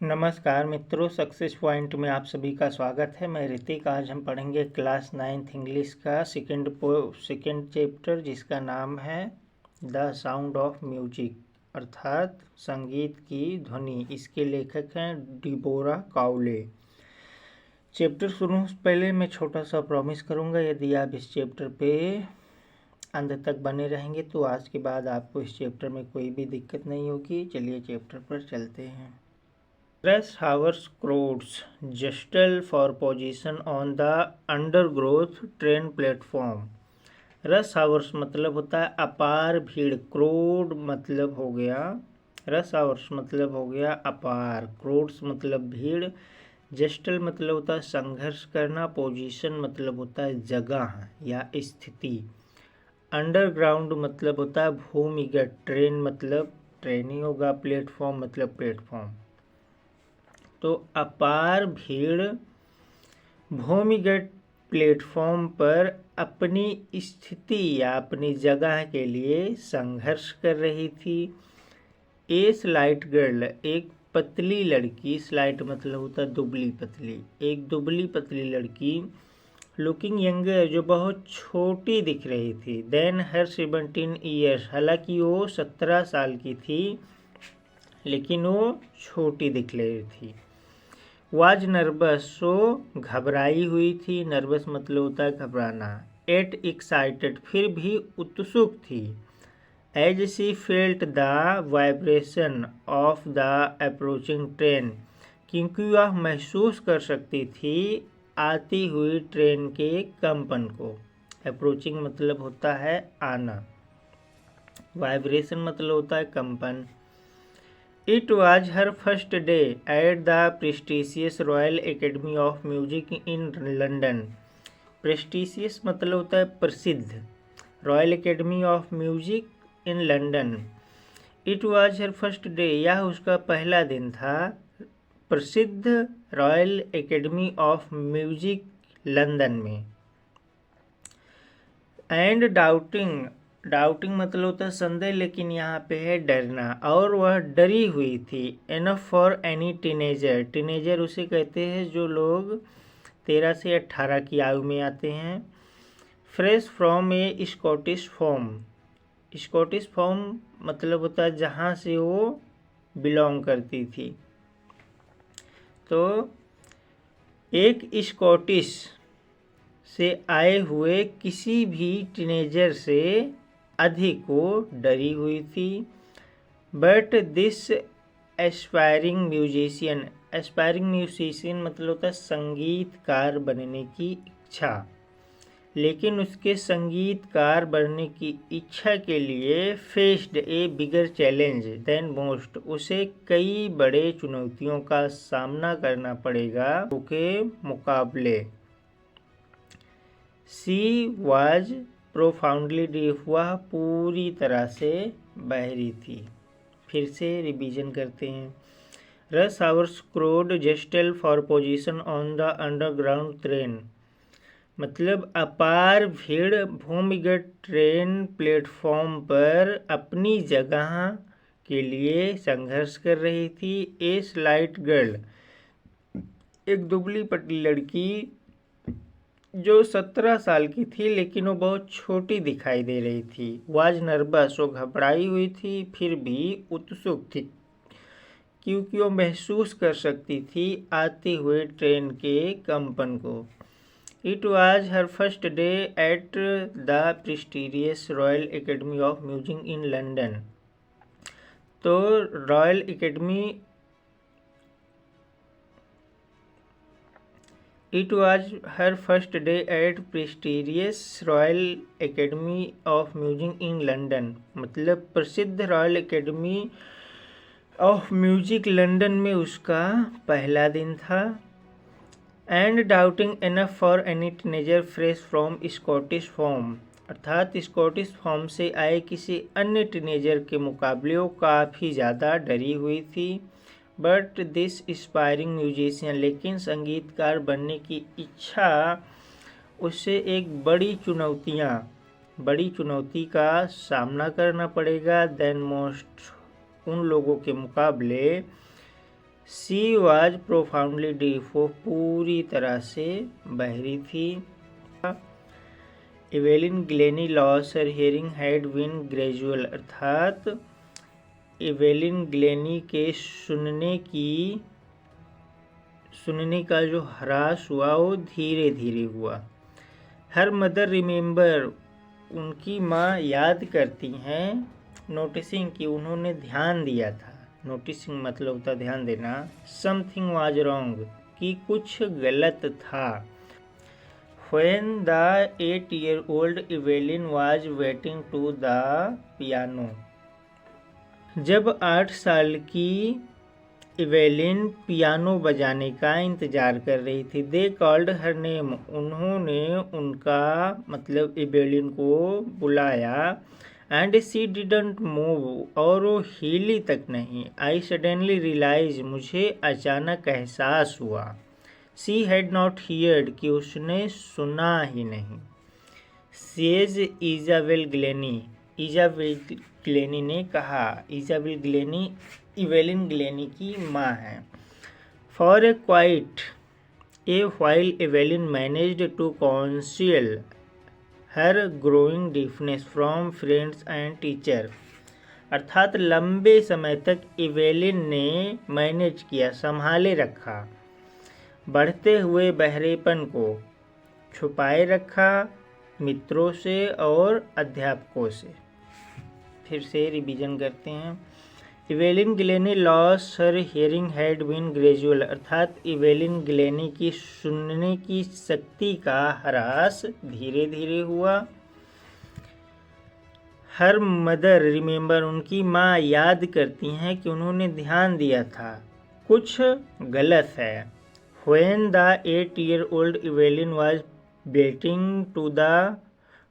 नमस्कार मित्रों, success point में आप सभी का स्वागत है। मैं ऋतिक। आज हम पढ़ेंगे क्लास 9th इंग्लिश का सेकंड चैप्टर, जिसका नाम है द साउंड ऑफ म्यूजिक, अर्थात संगीत की ध्वनि। इसके लेखक हैं डिबोरा काउले। चैप्टर शुरू से पहले मैं छोटा सा प्रॉमिस करूंगा, यदि आप इस चैप्टर पे अंत तक बने रहेंगे तो आज के बाद आपको इस चैप्टर में कोई भी दिक्कत नहीं होगी। चलिए चैप्टर पर चलते हैं। Rush Hours crowds jostle for position on the undergrowth train platform। Rush hours मतलब होता है अपार भीड़। क्रोड मतलब हो गया, रश आवर्स मतलब हो गया अपार, क्रोड्स मतलब भीड़, जस्टल मतलब होता है संघर्ष करना, पोजीशन मतलब होता है जगह या स्थिति, अंडरग्राउंड मतलब होता है भूमिगत, ट्रेन मतलब ट्रेन ही होगा, प्लेटफॉर्म मतलब प्लेटफॉर्म। तो अपार भीड़ भूमिगत प्लेटफॉर्म पर अपनी स्थिति या अपनी जगह के लिए संघर्ष कर रही थी। ए स्लाइट गर्ल, एक पतली लड़की, स्लाइट मतलब होता है दुबली पतली, एक दुबली पतली लड़की, लुकिंग यंगर, जो बहुत छोटी दिख रही थी, देन हर 17 ईयर्स, हालांकि वो 17 साल की थी लेकिन वो छोटी दिख रही थी। वाज नर्वस, सो घबराई हुई थी, नर्वस मतलब होता है घबराना। एट एक्साइटेड, फिर भी उत्सुक थी। As she felt the vibration of the approaching train, क्योंकि वह महसूस कर सकती थी आती हुई ट्रेन के कंपन को। अप्रोचिंग मतलब होता है आना, वाइब्रेशन मतलब होता है कंपन। It was her first day at the prestigious Royal Academy of Music in London। Prestigious मतलब होता है प्रसिद्ध, Royal Academy of Music in London। It was her first day, यह उसका पहला दिन था प्रसिद्ध royal Academy of music London में। एंड डाउटिंग, डाउटिंग मतलब होता है संदेह, लेकिन यहाँ पे है डरना, और वह डरी हुई थी। Enough for any teenager, teenager उसे कहते हैं जो लोग 13 से 18 की आयु में आते हैं। Fresh from A Scottish form, Scottish form मतलब होता है जहाँ से वो बिलोंग करती थी। तो एक स्कॉटिश से आए हुए किसी भी टीनेजर से अधिक वो डरी हुई थी। But this aspiring musician, aspiring musician मतलब होता है संगीतकार बनने की इच्छा, लेकिन उसके संगीतकार बनने की इच्छा के लिए फेस्ड ए बिगर चैलेंज देन मोस्ट, उसे कई बड़े चुनौतियों का सामना करना पड़ेगा के मुकाबले। शी वाज प्रोफाउंडली डीफ, वह पूरी तरह से बहरी थी। फिर से रिवीजन करते हैं। Rush hours crowd jostle for position on the underground train, मतलब अपार भीड़ भूमिगत ट्रेन प्लेटफॉर्म पर अपनी जगह के लिए संघर्ष कर रही थी। ए स्लाइट गर्ल, एक दुबली पतली लड़की जो 17 साल की थी लेकिन वो बहुत छोटी दिखाई दे रही थी। वाज नर्वस, वो घबराई हुई थी, फिर भी उत्सुक थी, क्योंकि वो महसूस कर सकती थी आते हुए ट्रेन के कंपन को। It was her first day at the prestigious Royal Academy of Music in London. तो Royal Academy, It was her first day at prestigious Royal Academy of Music in London, मतलब प्रसिद्ध royal Academy of music London में उसका पहला दिन था। And doubting enough for any teenager fresh from Scottish form, अर्थात Scottish form से आए किसी अन्य टीनेजर के मुकाबले वो काफ़ी ज़्यादा डरी हुई थी। बट दिस एस्पायरिंग म्यूजिशियन, लेकिन संगीतकार बनने की इच्छा उससे एक बड़ी चुनौती का सामना करना पड़ेगा। देन मोस्ट, उन लोगों के मुकाबले शी वॉज प्रोफाउंडली डीफ, वो पूरी तरह से बहरी थी। Evelyn Glennie loss her hearing had been gradual, अर्थात इवेलिन ग्लेनी के सुनने का जो ह्रास हुआ वो धीरे धीरे हुआ। हर मदर रिमेंबर, उनकी माँ याद करती हैं, नोटिसिंग कि उन्होंने ध्यान दिया था। नोटिसिंग मतलब होता ध्यान देना। समथिंग वाज रॉन्ग, कि कुछ गलत था। When the 8-year-old Evelyn was waiting to the piano, जब 8 साल की इवेलिन पियानो बजाने का इंतजार कर रही थी। दे कॉल्ड हर नेम, उन्होंने उनका मतलब इवेलिन को बुलाया। एंड सी डिडंट मूव, और वो हिली तक नहीं। आई सडनली रियलाइज, मुझे अचानक एहसास हुआ। सी हैड नॉट हियर्ड, कि उसने सुना ही नहीं। Says Isabel Glennie, Isabel Glennie ने कहा। इजाबेल ग्लेनी इवेलिन ग्लेनी की माँ है। For a while Evelyn managed to conceal her growing deafness from friends and teacher, अर्थात लंबे समय तक इवेलिन ने मैनेज किया, संभाले रखा, बढ़ते हुए बहरेपन को छुपाए रखा मित्रों से और अध्यापकों से। फिर से रिवीजन करते हैं। Evelyn Glennie loss her hearing had been gradual, अर्थात इवेलिन ग्लेनी की सुनने की शक्ति का ह्रास धीरे धीरे हुआ। हर मदर रिमेंबर, उनकी माँ याद करती हैं कि उन्होंने ध्यान दिया था, कुछ गलत है। When the 8-year-old Evelyn was waiting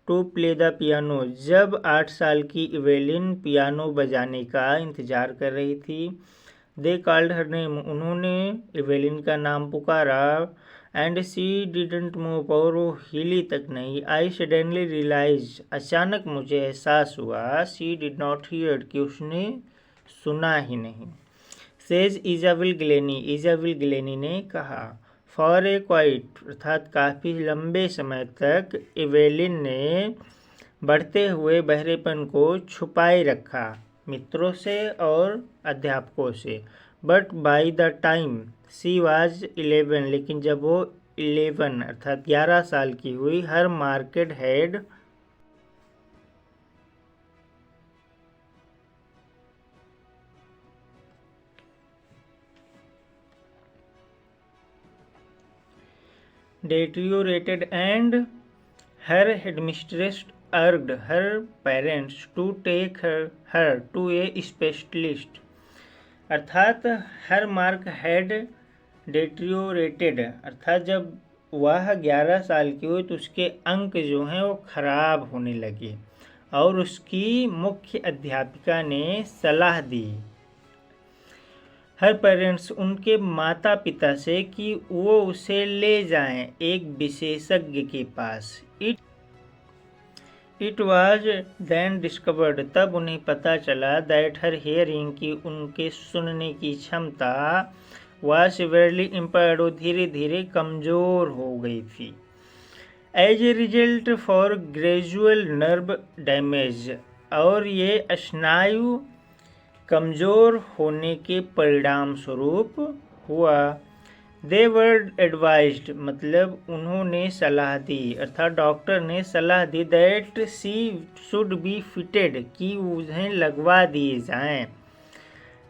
to play the piano, जब 8 साल की इवेलिन पियानो बजाने का इंतजार कर रही थी। They called her name, उन्होंने इवेलिन का नाम पुकारा। And she didn't move, और वो हिली तक नहीं। I suddenly realized, अचानक मुझे एहसास हुआ। She did not hear, कि उसने सुना ही नहीं। Says Isabel Glennie, Isabel Glennie ने कहा। फॉर ए क्वाइट, अर्थात काफ़ी लंबे समय तक इवेलिन ने बढ़ते हुए बहरेपन को छुपाए रखा मित्रों से और अध्यापकों से। But by the time she was 11, लेकिन जब वो 11 अर्थात 11 साल की हुई, her marks had deteriorated and her headmistress urged her parents to take her to a specialist, अर्थात हर मार्क हेड डेट्रियोरेटेड, अर्थात जब वह 11 साल की हुई तो उसके अंक जो हैं वो खराब होने लगे और उसकी मुख्य अध्यापिका ने सलाह दी हर पेरेंट्स, उनके माता पिता से, कि वो उसे ले जाएं एक विशेषज्ञ के पास। इट वॉज देन डिस्कवर्ड, तब उन्हें पता चला, दैट हर हियरिंग, की उनके सुनने की क्षमता वह सिवियरली इम्पेयर्ड, वो धीरे धीरे कमज़ोर हो गई थी। As a result for gradual nerve damage, और ये स्नायु कमज़ोर होने के परिणाम स्वरूप हुआ। दे वर एडवाइज्ड, मतलब उन्होंने सलाह दी, अर्थात डॉक्टर ने सलाह दी, that she should be fitted, कि उन्हें लगवा दिए जाएं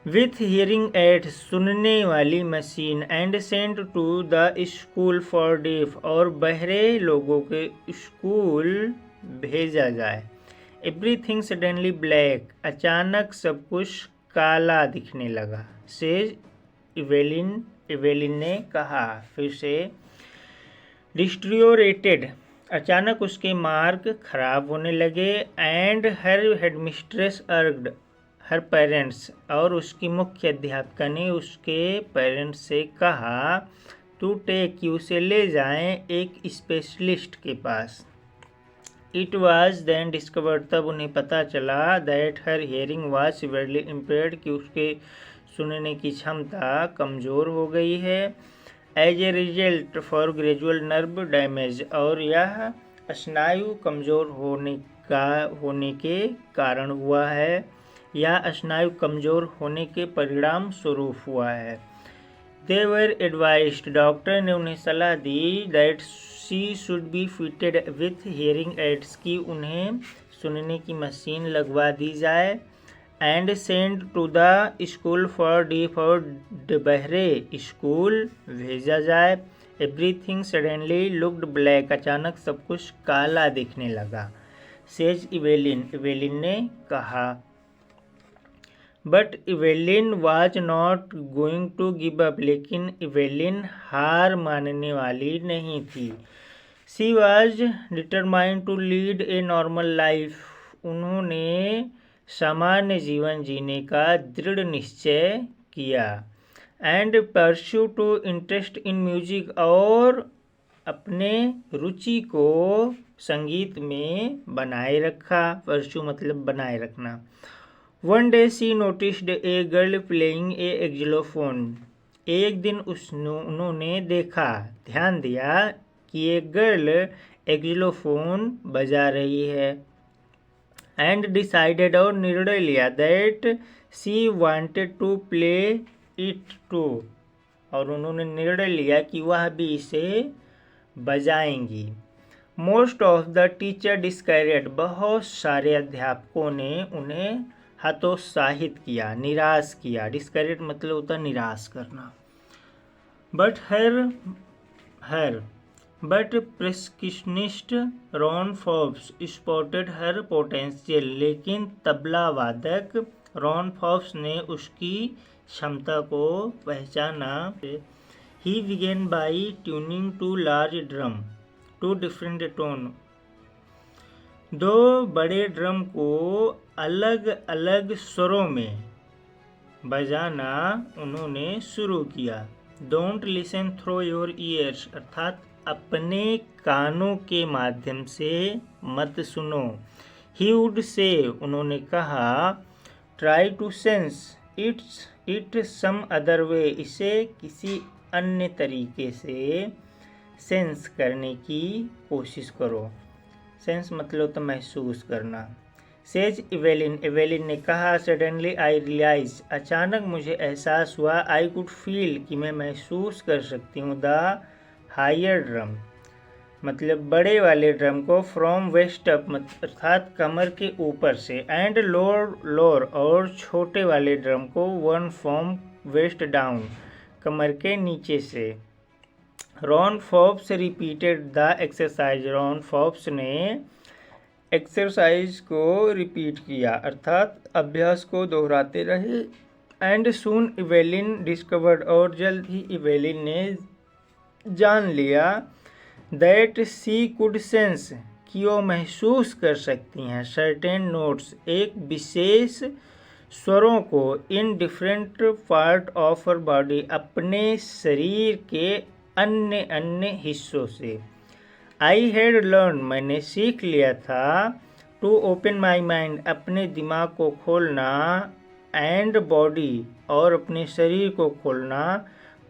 विथ हियरिंग एड, सुनने वाली मशीन, and sent to the school for deaf, और बहरे लोगों के स्कूल भेजा जाए। एवरीथिंग सडनली ब्लैक, अचानक सब कुछ काला दिखने लगा। सेज इवेलिन ने कहा। फिर से डिस्ट्रियोरेटेड, अचानक उसके मार्क खराब होने लगे। And her headmistress urged her parents, और उसकी मुख्य अध्यापिका ने उसके पेरेंट्स से कहा, टू टेक, कि उसे ले जाएं एक स्पेशलिस्ट के पास। इट वॉज देन डिस्कवर्ड, तब उन्हें पता चला, that her hearing was severely impaired, कि उसके सुनने की क्षमता कमज़ोर हो गई है। As a result for gradual nerve damage, और यह स्नायु कमज़ोर होने के कारण हुआ है, या स्नायु कमज़ोर होने के परिणाम स्वरूप हुआ है। दे वर एडवाइज्ड, डॉक्टर ने उन्हें सलाह दी, that she should be fitted with hearing aids, की उन्हें सुनने की मशीन लगवा दी जाए, and send to the school for deaf, और बहरे स्कूल भेजा जाए। एवरीथिंग सडनली लुक्ड ब्लैक, अचानक सब कुछ काला दिखने लगा। सेज इवेलिन, इवेलिन ने कहा। But Evelyn was not going to give up, लेकिन इवेलिन हार मानने वाली नहीं थी। She was determined to lead a normal life, उन्होंने सामान्य जीवन जीने का दृढ़ निश्चय किया। And pursue to interest in music, और अपने रुचि को संगीत में बनाए रखा। परस्यू मतलब बनाए रखना। One day she noticed a girl playing a xylophone, एक दिन उन्होंने देखा, ध्यान दिया कि एक गर्ल एक्जिलोफोन बजा रही है। एंड डिसाइडेड, और निर्णय लिया, that she wanted to play it too, और उन्होंने निर्णय लिया कि वह भी इसे बजाएंगी। Most of the teacher discouraged, बहुत सारे अध्यापकों ने उन्हें हतोत्साहित किया, निराश किया। डिस्करेज मतलब होता निराश करना। But percussionist Ron Forbes spotted her potential, लेकिन तबला वादक रॉन फॉब्स ने उसकी क्षमता को पहचाना। He began by tuning to large drum to different tone, दो बड़े ड्रम को अलग अलग स्वरों में बजाना उन्होंने शुरू किया। Don't listen through your ears, अर्थात अपने कानों के माध्यम से मत सुनो। ही वुड से, उन्होंने कहा, try to sense it some other way, इसे किसी अन्य तरीके से सेंस करने की कोशिश करो। सेंस मतलब तो महसूस करना। सेज इवेलिन, इवेलिन ने कहा, सडनली आई रियलाइज, अचानक मुझे एहसास हुआ, आई कुड फील, कि मैं महसूस कर सकती हूँ, द हायर ड्रम मतलब बड़े वाले ड्रम को, फ्रॉम वेस्ट अप अर्थात कमर के ऊपर से, एंड लोअर और छोटे वाले ड्रम को, वन फ्रॉम वेस्ट डाउन कमर के नीचे से। Ron Forbes repeated the exercise, Ron Forbes ने एक्सरसाइज को रिपीट किया, अर्थात अभ्यास को दोहराते रहे। एंड सून इवेलिन डिस्कवर्ड, और जल्द ही इवेलिन ने जान लिया, दैट शी कुड सेंस, कि वो महसूस कर सकती हैं, सर्टेन नोट्स एक विशेष स्वरों को, in different part of her body अपने शरीर के अन्य हिस्सों से। आई हैड लर्न, मैंने सीख लिया था, टू ओपन माई माइंड, अपने दिमाग को खोलना, एंड बॉडी, और अपने शरीर को खोलना,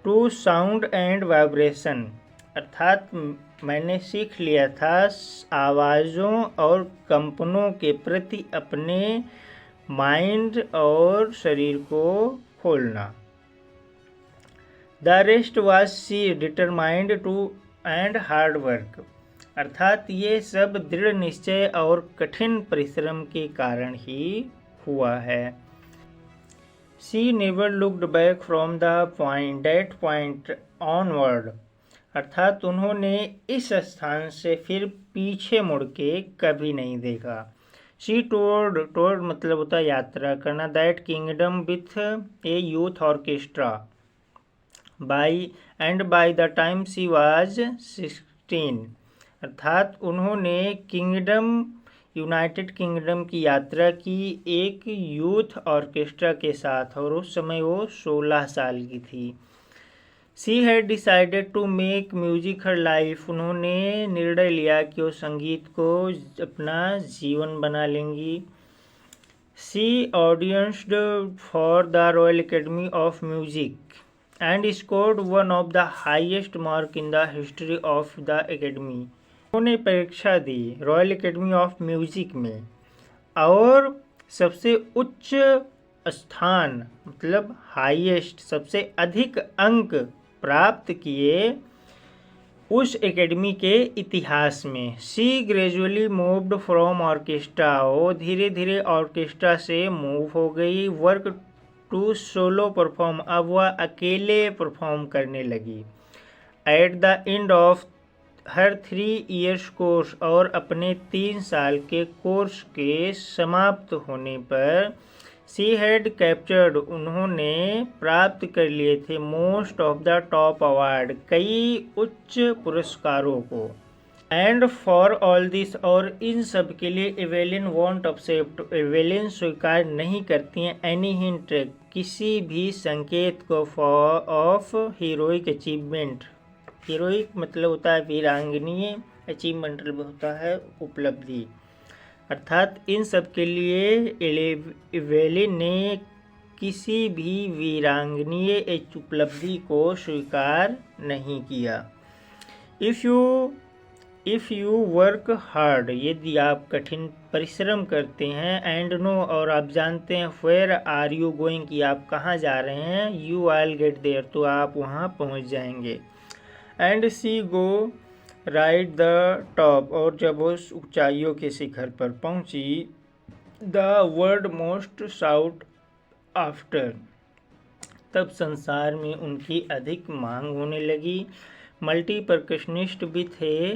टू साउंड एंड वाइब्रेशन, अर्थात मैंने सीख लिया था आवाज़ों और कंपनों के प्रति अपने माइंड और शरीर को खोलना। The rest was she determined to and hard work, अर्थात ये सब दृढ़ निश्चय और कठिन परिश्रम के कारण ही हुआ है। She never looked back from that point onward, अर्थात उन्होंने इस स्थान से फिर पीछे मुड़ के कभी नहीं देखा। शी टूर्ड मतलब होता है यात्रा करना, that kingdom with A youth orchestra by the time she was 16, अर्थात उन्होंने यूनाइटेड किंगडम की यात्रा की एक यूथ ऑर्केस्ट्रा के साथ, और उस समय वो 16 साल की थी। She had decided to make music her life, उन्होंने निर्णय लिया कि वो संगीत को अपना जीवन बना लेंगी। She auditioned for the Royal Academy of Music and scored one of the highest mark in the history of the academy. उन्होंने परीक्षा दी रॉयल एकेडमी ऑफ म्यूजिक में और सबसे उच्च स्थान मतलब हाईएस्ट सबसे अधिक अंक प्राप्त किए उस एकेडमी के इतिहास में। She gradually moved from orchestra, वो धीरे धीरे ऑर्केस्ट्रा से मूव हो गई। वर्क टू सोलो परफॉर्म, अब वह अकेले परफॉर्म करने लगी। At the end of her 3 years course, और अपने 3 साल के कोर्स के समाप्त होने पर सी हैड कैप्चर्ड, उन्होंने प्राप्त कर लिए थे most of the top award, कई उच्च पुरस्कारों को। एंड फॉर ऑल दिस, और इन सब के लिए एवेलिन वॉन्ट एक्सेप्ट, एवेलिन स्वीकार नहीं करती हैं एनी हिंट, किसी भी संकेत को for of heroic achievement. Heroic मतलब होता है वीरांगनीय, अचीवमेंट मतलब होता है उपलब्धि। अर्थात इन सब के लिए एवेलिन ने किसी भी वीरांगनीय उपलब्धि को स्वीकार नहीं किया। इफ़ यू वर्क हार्ड, यदि आप कठिन परिश्रम करते हैं, एंड नो, और आप जानते हैं, वेयर आर यू गोइंग, कि आप कहाँ जा रहे हैं, यू आल गेट देयर, तो आप वहाँ पहुँच जाएंगे। And she go right the top, और जब उस ऊंचाइयों के शिखर पर पहुंची, the world most sought after, तब संसार में उनकी अधिक मांग होने लगी। मल्टी परकशनिस्ट भी थे,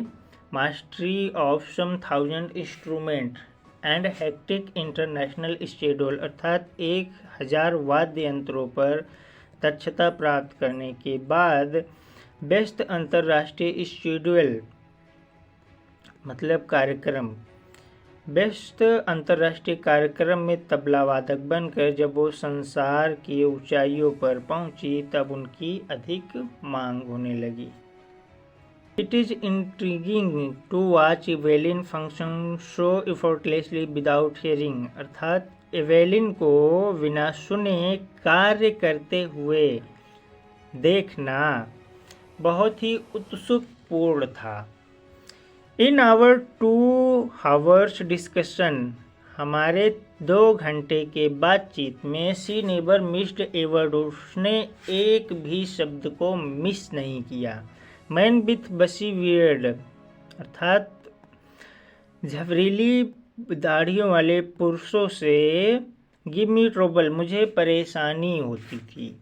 mastery of some 1000 instrument and hectic international schedule, अर्थात 1000 वाद्य यंत्रों पर दक्षता प्राप्त करने के बाद बेस्ट अंतर्राष्ट्रीय शेड्यूल मतलब कार्यक्रम, बेस्ट अंतर्राष्ट्रीय कार्यक्रम में तबला वादक बनकर जब वो संसार की ऊंचाइयों पर पहुंची, तब उनकी अधिक मांग होने लगी। It is intriguing to watch Evelyn function so effortlessly without hearing, अर्थात एवेलिन को बिना सुने कार्य करते हुए देखना बहुत ही उत्सुकपूर्ण था। इन आवर 2 hours डिस्कशन, हमारे 2 घंटे के बातचीत में, सी नेवर मिस्ड ए वर्ड, उसने एक भी शब्द को मिस नहीं किया। मैन विथ बसी बियर्ड, अर्थात झबरीली दाढ़ियों वाले पुरुषों से गिव मी ट्रबल, मुझे परेशानी होती थी।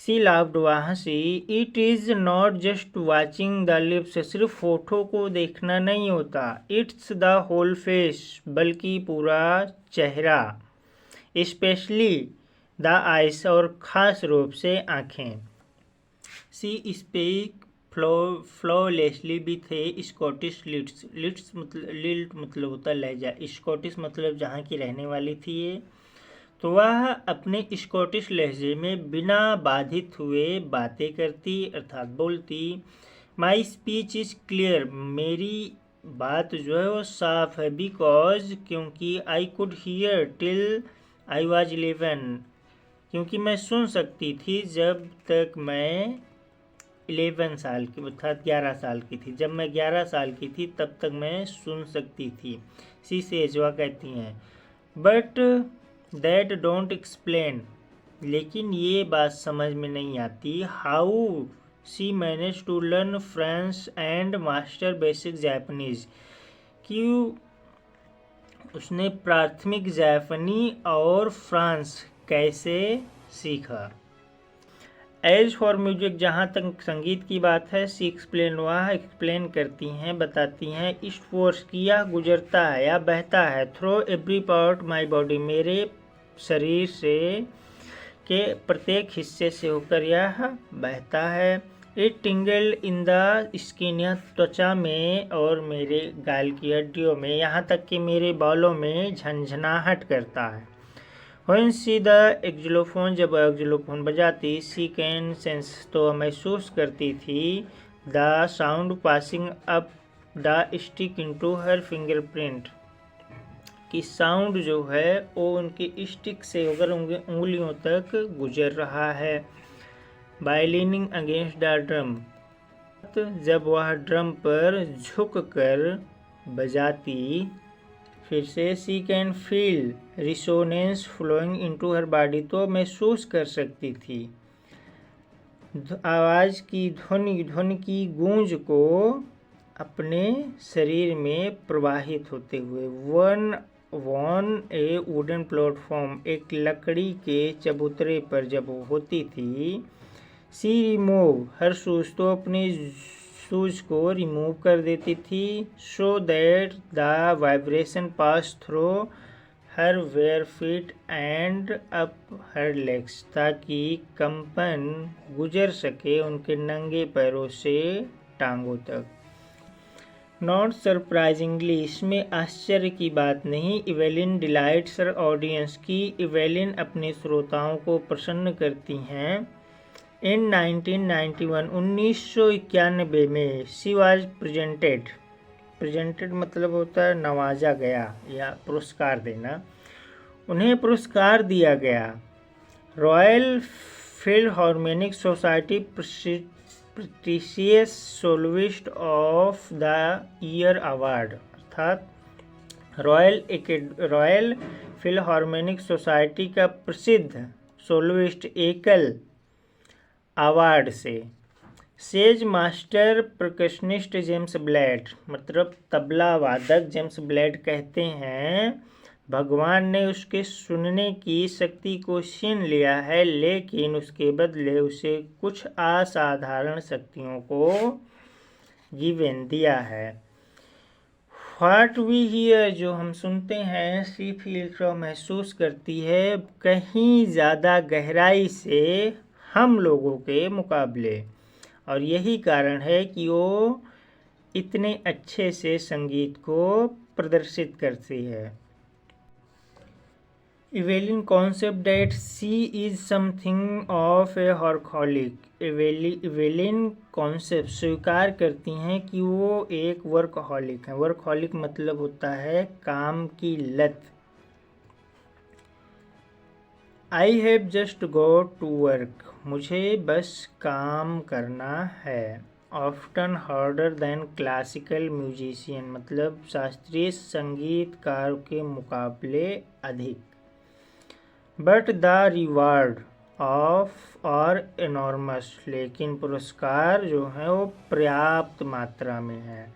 सी लाफ्ड, वहाँ से, it is not just watching the lips, सिर्फ फोटो को देखना नहीं होता, इट्स द होल फेस, बल्कि पूरा चेहरा, स्पेशली द आइस, और ख़ास रूप से आँखें। सी स्पीक फ्लॉलेसली भी थे स्कॉटिश लिट्स, लिट्स मतलब होता लहजा, स्कॉटिश मतलब जहाँ की रहने वाली थी ये, तो वह अपने स्कॉटिश लहजे में बिना बाधित हुए बातें करती अर्थात बोलती। माई स्पीच इज़ क्लियर, मेरी बात जो है वो साफ है, बिकॉज, क्योंकि, I could hear till I was 11, क्योंकि मैं सुन सकती थी जब तक मैं 11 साल की अर्थात 11 साल की थी, जब मैं 11 साल की थी तब तक मैं सुन सकती थी। सी सेजवा कहती हैं, बट दैट डोंट एक्सप्लेन, लेकिन ये बात समझ में नहीं आती, how she manage to learn French and master basic Japanese, क्यों उसने प्राथमिक जापानी और फ्रांस कैसे सीखा। एज फॉर म्यूजिक, जहाँ तक संगीत की बात है, सी एक्सप्लेन, वह एक्सप्लेन करती हैं, बताती हैं, इस फोर्स की यह गुजरता है या बहता है, through every part my body, मेरे शरीर से के प्रत्येक हिस्से से होकर यह बहता है। इट टिंगल इन द स्किन, यह त्वचा में और मेरे गाल की हड्डियों में, यहाँ तक कि मेरे बालों में झंझनाहट करता है। व्हेन सी द एक्जिलोफोन, जब एक्जिलोफोन बजाती, सी कैन सेंस, तो महसूस करती थी, the sound passing up the stick into her fingerprint, कि साउंड जो है वो उनके स्टिक से होकर उनके उंगलियों तक गुजर रहा है। By leaning against the drum, जब वह ड्रम पर झुक कर बजाती, फिर से she can feel resonance flowing into her body, तो महसूस कर सकती थी आवाज़ की ध्वनि की गूंज को अपने शरीर में प्रवाहित होते हुए। वन ए वुडन प्लेटफॉर्म, एक लकड़ी के चबूतरे पर जब वो होती थी, सी रिमूव हर शूज, तो अपने शूज को रिमूव कर देती थी, so that the vibration pass through her bare feet and up her legs, ताकि कंपन गुजर सके उनके नंगे पैरों से टांगों तक। नॉट सरप्राइजिंगली, इसमें आश्चर्य की बात नहीं, इवेलिन डिलाइट्स हर ऑडियंस, की इवेलिन अपने श्रोताओं को प्रसन्न करती हैं। इन 1991 में शी वॉज प्रेजेंटेड मतलब होता है नवाजा गया या पुरस्कार देना, उन्हें पुरस्कार दिया गया royal Philharmonic society prestigious soloist of the year award, अर्थात रॉयल फिलहार्मोनिक सोसाइटी का प्रसिद्ध सोलोइस्ट एकल अवार्ड से। Says master percussionist James blade, मतलब तबला वादक जेम्स ब्लेड कहते हैं, भगवान ने उसके सुनने की शक्ति को छीन लिया है, लेकिन उसके बदले उसे कुछ असाधारण शक्तियों को गिवन दिया है। व्हाट वी हियर, जो हम सुनते हैं, सी फील्स, महसूस करती है कहीं ज़्यादा गहराई से हम लोगों के मुकाबले, और यही कारण है कि वो इतने अच्छे से संगीत को प्रदर्शित करती है। Evelyn concept that she is something of a workaholic, Evelyn concept स्वीकार करती हैं कि वो एक वर्कहॉलिक है। वर्कहॉलिक मतलब होता है काम की लत। I have just go to work, मुझे बस काम करना है। Often harder than classical musician, मतलब शास्त्रीय संगीतकार के मुकाबले अधिक। But the reward of are enormous, लेकिन पुरस्कार जो है वो पर्याप्त मात्रा में है।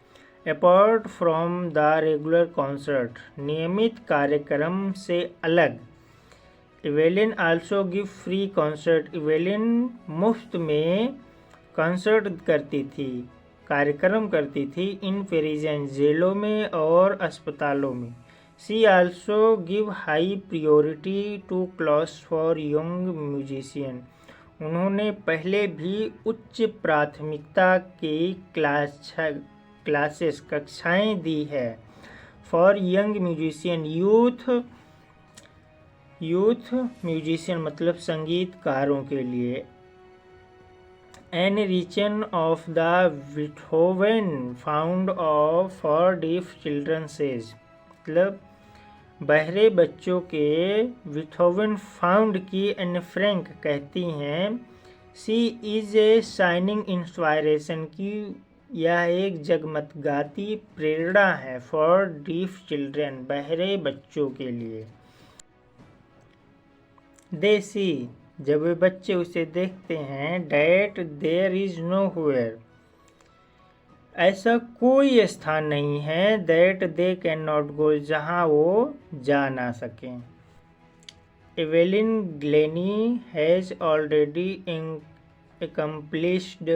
Apart from the regular concert, नियमित कार्यक्रम से अलग। Evelyn also give free concert, Evelyn मुफ्त में कॉन्सर्ट करती थी, कार्यक्रम करती थी, इन प्रिजन, जेलों में और अस्पतालों में। She also give high priority to class for young musician, उन्होंने पहले भी उच्च प्राथमिकता की क्लासेस कक्षाएं दी है for young musician, youth musician मतलब संगीतकारों के लिए। Ann reason of the Beethoven found of for deaf children says, मतलब बहरे बच्चों के बीथोवन फाउंड की एन फ्रैंक कहती हैं, she is a shining inspiration, की यह एक जगमगाती प्रेरणा है फॉर डीफ चिल्ड्रन, बहरे बच्चों के लिए। दे सी, जब वे बच्चे उसे देखते हैं, that there is nowhere, ऐसा कोई स्थान नहीं है, that they can not go, जहाँ वो जा ना सकें। Evelyn Glennie has already accomplished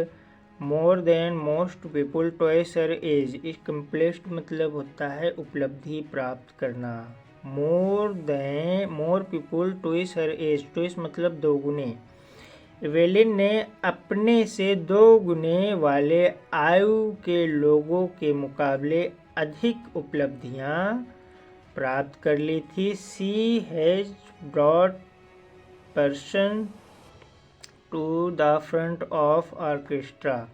more than most people twice her age, accomplished मतलब होता है उपलब्धि प्राप्त करना। more people twice her age, twice मतलब दोगुने। एवेलिन ने अपने से 2 गुने वाले आयु के लोगों के मुकाबले अधिक उपलब्धियां प्राप्त कर ली थी। She has brought percussion to the front of orchestra,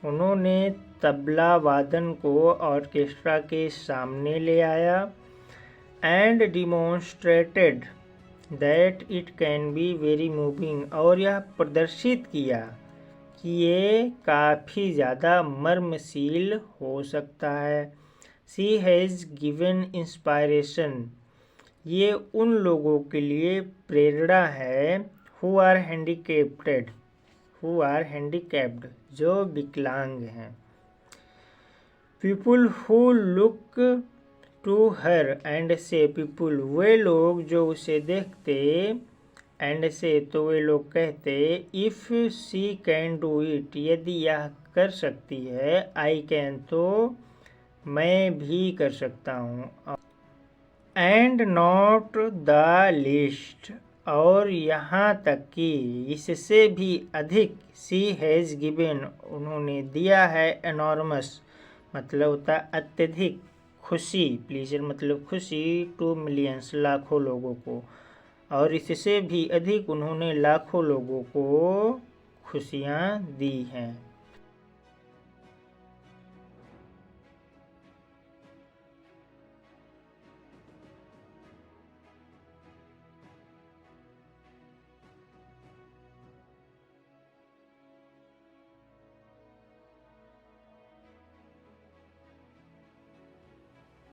उन्होंने तबला वादन को ऑर्केस्ट्रा के सामने ले आया। And demonstrated that it can be very moving, और यह प्रदर्शित किया कि ये काफ़ी ज़्यादा मर्मशील हो सकता है। शी हैज़ गिवन इंस्पायरेशन, ये उन लोगों के लिए प्रेरणा है हु आर हैंडीकैप्ड, जो विकलांग हैं। People who look to her and say, people वे लोग जो उसे देखते, एंड से तो वे लोग कहते, if she can do it, यदि यह कर सकती है, आई कैन तो मैं भी कर सकता हूँ। एंड नॉट द लीस्ट, और यहाँ तक कि इससे भी अधिक, शी हैज़ गिवन, उन्होंने दिया है, एनॉर्मस मतलब होता अत्यधिक, खुशी, प्लीजर मतलब खुशी, टू मिलियंस लाखों लोगों को, और इससे भी अधिक उन्होंने लाखों लोगों को खुशियाँ दी हैं।